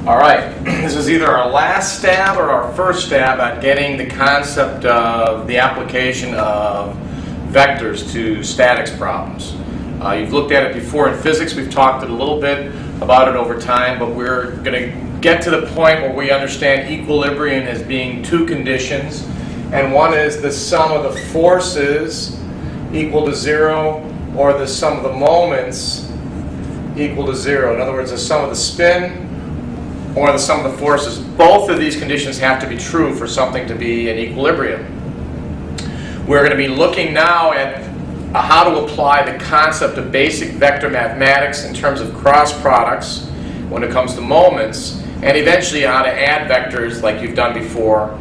All right, this is either our last stab or our first stab at getting the concept of the application of vectors to statics problems. You've looked at it before in physics. We've talked a little bit about it over time, but we're going to get to the point where we understand equilibrium as being two conditions, and one is the sum of the forces equal to zero, or the sum of the moments equal to zero. In other words, the sum of the spin or the sum of the forces. Both of these conditions have to be true for something to be in equilibrium. We're going to be looking now at how to apply the concept of basic vector mathematics in terms of cross products when it comes to moments, and eventually how to add vectors like you've done before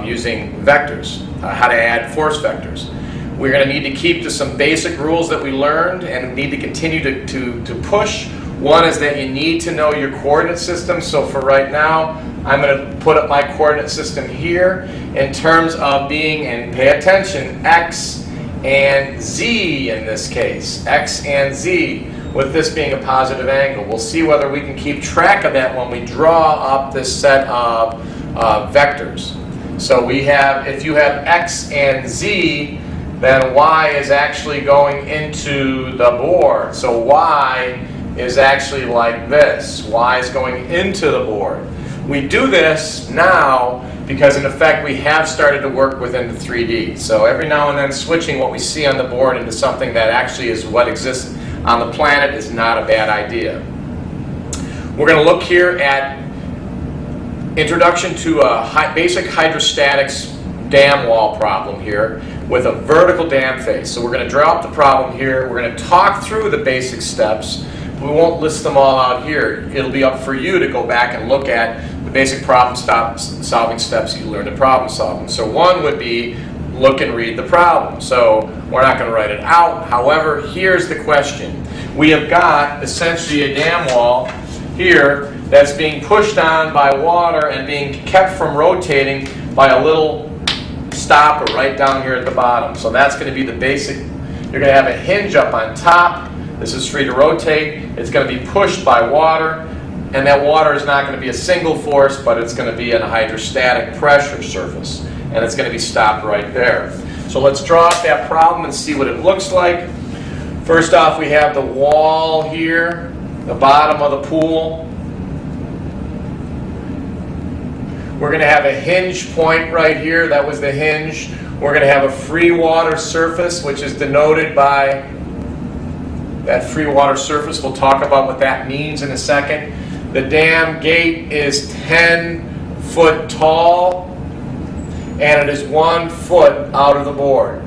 using vectors, how to add force vectors. We're going to need to keep to some basic rules that we learned and need to continue to push. One is that you need to know your coordinate system. So for right now, I'm going to put up my coordinate system here in terms of being, and pay attention, x and z in this case. X and z, with this being a positive angle. We'll see whether we can keep track of that when we draw up this set of vectors. So we have, if you have x and z, then y is actually going into the board. So y is actually like this. Y is going into the board. We do this now because in effect we have started to work within the 3D. So every now and then switching what we see on the board into something that actually is what exists on the planet is not a bad idea. We're going to look here at introduction to a basic hydrostatics dam wall problem here with a vertical dam face. So we're going to draw up the problem here. We're going to talk through the basic steps. We won't list them all out here. It'll be up for you to go back and look at the basic problem solving steps you learned in problem solving. So one would be look and read the problem. So we're not going to write it out. However, here's the question. We have got essentially a dam wall here that's being pushed on by water and being kept from rotating by a little stopper right down here at the bottom. So that's going to be the basic. You're going to have a hinge up on top. This is free to rotate. It's going to be pushed by water, and that water is not going to be a single force, but it's going to be a hydrostatic pressure surface, and it's going to be stopped right there. So let's draw up that problem and see what it looks like. First off, we have the wall here, the bottom of the pool. We're going to have a hinge point right here. That was the hinge. We're going to have a free water surface, which is denoted by that free water surface. We'll talk about what that means in a second. The dam gate is 10 foot tall, and it is 1 foot out of the board.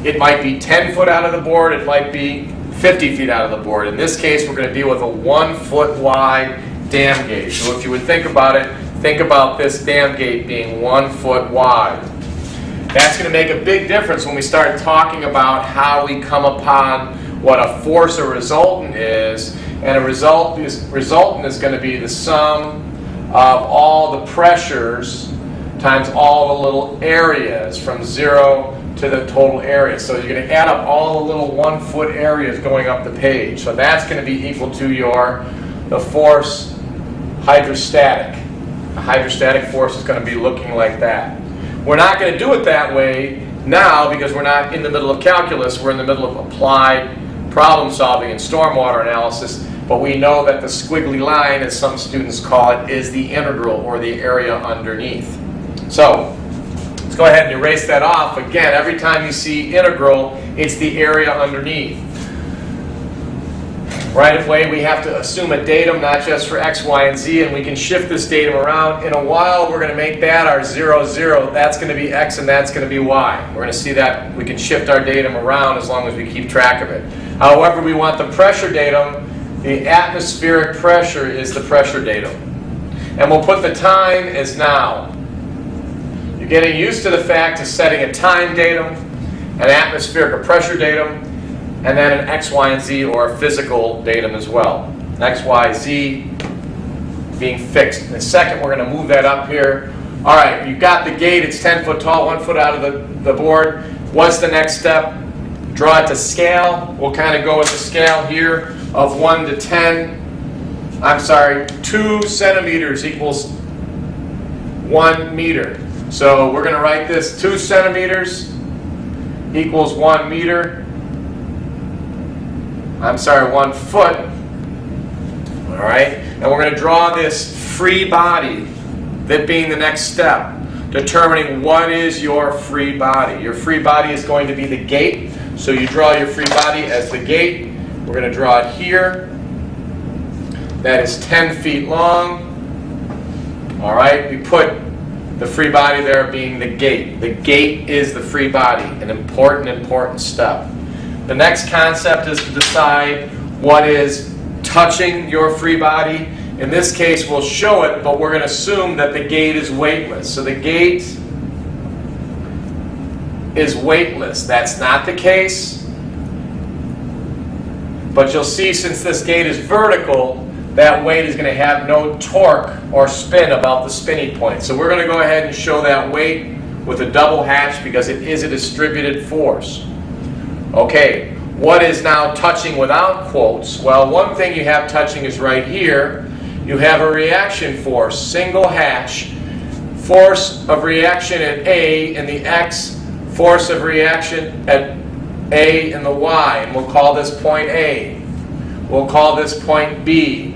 It might be 10 foot out of the board. It might be 50 feet out of the board. In this case, we're going to deal with a 1 foot wide dam gate. So if you would think about it, think about this dam gate being 1 foot wide. That's going to make a big difference when we start talking about how we come upon what a force or resultant is. And a resultant is going to be the sum of all the pressures times all the little areas from 0 to the total area. So you're going to add up all the little 1 foot areas going up the page. So that's going to be equal to the force hydrostatic. A hydrostatic force is going to be looking like that. We're not going to do it that way now because we're not in the middle of calculus. We're in the middle of applied problem solving and stormwater analysis. But we know that the squiggly line, as some students call it, is the integral or the area underneath. So let's go ahead and erase that off. Again, every time you see integral, it's the area underneath. Right away, we have to assume a datum, not just for x, y, and z, and we can shift this datum around. In a while, we're going to make that our 0, 0. That's going to be x, and that's going to be y. We're going to see that we can shift our datum around as long as we keep track of it. However, we want the pressure datum. The atmospheric pressure is the pressure datum. And we'll put the time as now. You're getting used to the fact of setting a time datum, an atmospheric or pressure datum, and then an x, y, and z, or a physical datum as well. X, y, z being fixed. In a second, we're going to move that up here. All right, you've got the gate. It's 10 foot tall, 1 foot out of the board. What's the next step? Draw it to scale. We'll kind of go with the scale here. of 1 to 10, I'm sorry, 2 centimeters equals 1 meter. So we're going to write this 2 centimeters equals 1 meter. I'm sorry, 1 foot. All right, and we're going to draw this free body, that being the next step, determining what is your free body. Your free body is going to be the gate. So you draw your free body as the gate. We're going to draw it here. That is 10 feet long. All right, we put the free body there being the gate. The gate is the free body, an important step. The next concept is to decide what is touching your free body. In this case, we'll show it, but we're going to assume that the gate is weightless. So the gate is weightless. That's not the case. But you'll see, since this gate is vertical, that weight is going to have no torque or spin about the spinning point. So we're going to go ahead and show that weight with a double hatch because it is a distributed force. Okay, what is now touching without quotes? Well, one thing you have touching is right here. You have a reaction force, single hatch, force of reaction at A in the X, force of reaction at A in the Y, and we'll call this point A. We'll call this point B.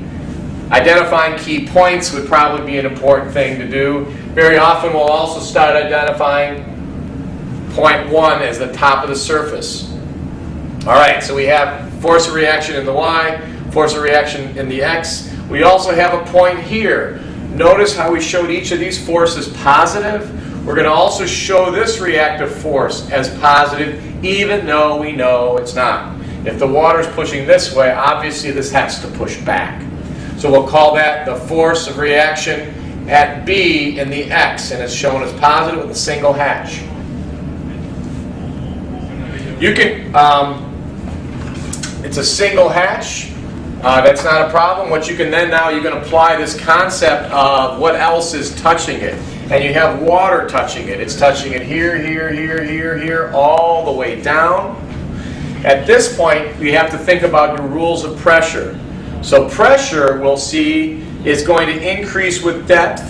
Identifying key points would probably be an important thing to do. Very often we'll also start identifying point 1 as the top of the surface. All right, so we have force of reaction in the Y, force of reaction in the X. We also have a point here. Notice how we showed each of these forces positive. We're going to also show this reactive force as positive, even though we know it's not. If the water's pushing this way, obviously this has to push back. So we'll call that the force of reaction at B in the X, and it's shown as positive with a single hatch. You can, it's a single hatch. That's not a problem. What you can then now, you can apply this concept of what else is touching it. And you have water touching it. It's touching it here, here, here, here, here, all the way down. At this point, we have to think about your rules of pressure. So pressure, we'll see, is going to increase with depth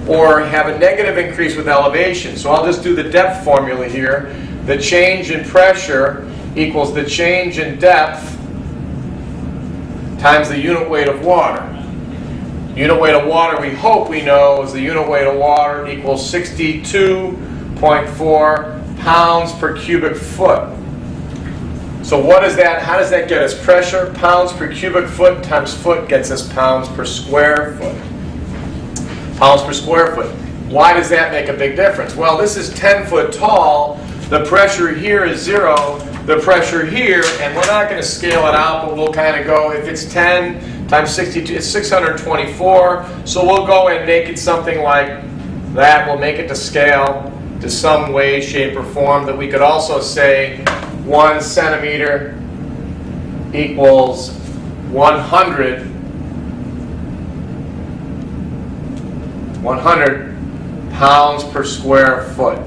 or have a negative increase with elevation. So I'll just do the depth formula here. The change in pressure equals the change in depth times the unit weight of water. Unit weight of water, we hope we know, is the unit weight of water equals 62.4 pounds per cubic foot. So what is that? How does that get us? Pressure, pounds per cubic foot times foot gets us pounds per square foot. Pounds per square foot. Why does that make a big difference? Well, this is 10 foot tall. The pressure here is 0. The pressure here, and we're not going to scale it out, but we'll kind of go, if it's 10 times 62, it's 624. So we'll go and make it something like that. We'll make it to scale to some way, shape, or form that we could also say 1 centimeter equals 100 pounds per square foot.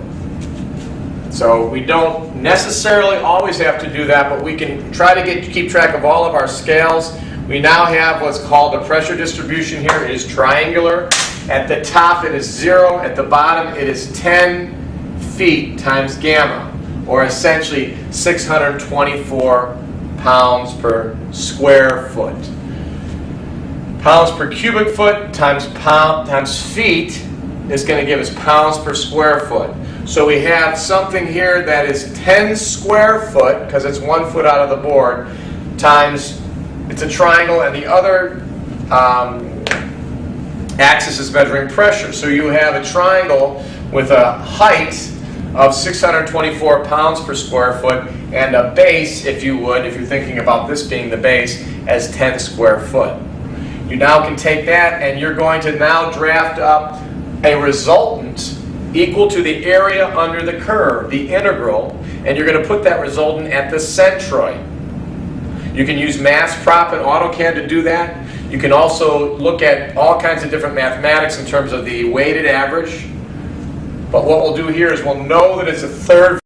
So we don't necessarily always have to do that, but we can try to keep track of all of our scales. We now have what's called a pressure distribution here. It is triangular. At the top it is 0. At the bottom it is 10 feet times gamma, or essentially 624 pounds per square foot. Pounds per cubic foot times feet is going to give us pounds per square foot. So we have something here that is 10 square foot, because it's 1 foot out of the board, times, it's a triangle, and the other axis is measuring pressure. So you have a triangle with a height of 624 pounds per square foot and a base, if you would, if you're thinking about this being the base, as 10 square foot. You now can take that and you're going to now draft up a resultant equal to the area under the curve, the integral, and you're going to put that resultant at the centroid. You can use mass prop and AutoCAD to do that. You can also look at all kinds of different mathematics in terms of the weighted average. But what we'll do here is we'll know that it's a third